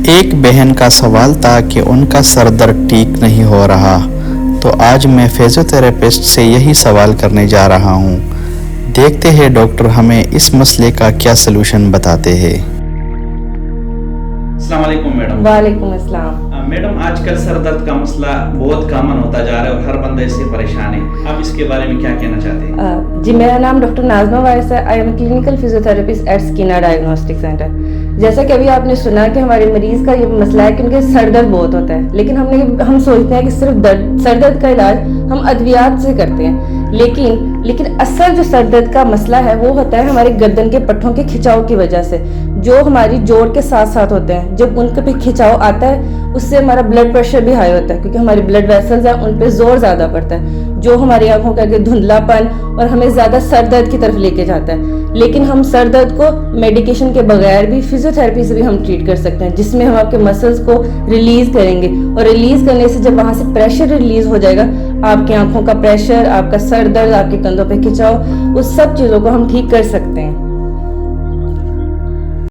ایک بہن کا سوال تھا کہ ان کا سر درد ٹھیک نہیں ہو رہا، تو آج میں فزیوتھراپسٹ سے یہی سوال کرنے جا رہا ہوں۔ دیکھتے ہیں ڈاکٹر ہمیں اس مسئلے کا کیا سلوشن بتاتے ہیں۔ السلام علیکم میڈم۔ وعلیکم السلام۔ میڈم آج کل سر درد کا مسئلہ بہت کامن ہوتا جا رہا ہے اور ہر بندہ اس سے پریشان ہے، آپ اس کے بارے میں کیا کہنا چاہتے ہیں؟ جی، میرا نام ڈاکٹر ناظمہ وارث ہے۔ I am clinical physiotherapist at Askina diagnostic centre. جیسا کہ ابھی آپ نے سنا کہ ہمارے مریض کا یہ مسئلہ ہے کہ ان کے سر درد بہت ہوتا ہے، لیکن ہم سوچتے ہیں کہ صرف سر درد کا علاج ہم ادویات سے کرتے ہیں، لیکن اصل جو سر درد کا مسئلہ ہے وہ ہوتا ہے ہمارے گردن کے پٹھوں کے کھچاؤ کی وجہ سے، جو ہماری جوڑ کے ساتھ ساتھ ہوتے ہیں۔ جب ان پہ کھچاؤ آتا ہے اس سے ہمارا بلڈ پریشر بھی ہائی ہوتا ہے، کیونکہ ہماری بلڈ ویسلز ہیں ان پہ زور زیادہ پڑتا ہے، جو ہماری آنکھوں کا دھندلا پن اور ہمیں زیادہ سر درد کی طرف لے کے جاتا ہے۔ لیکن ہم سر درد کو میڈیکیشن کے بغیر بھی فزیوتھراپی سے بھی ہم ٹریٹ کر سکتے ہیں، جس میں ہم آپ کے مسلز کو ریلیز کریں گے، اور ریلیز کرنے سے جب وہاں سے پریشر ریلیز ہو جائے گا، آپ کی آنکھوں کا پریشر، آپ کا سر درد، آپ کے کندھوں پہ کھچاؤ، اس سب چیزوں کو ہم ٹھیک کر سکتے ہیں۔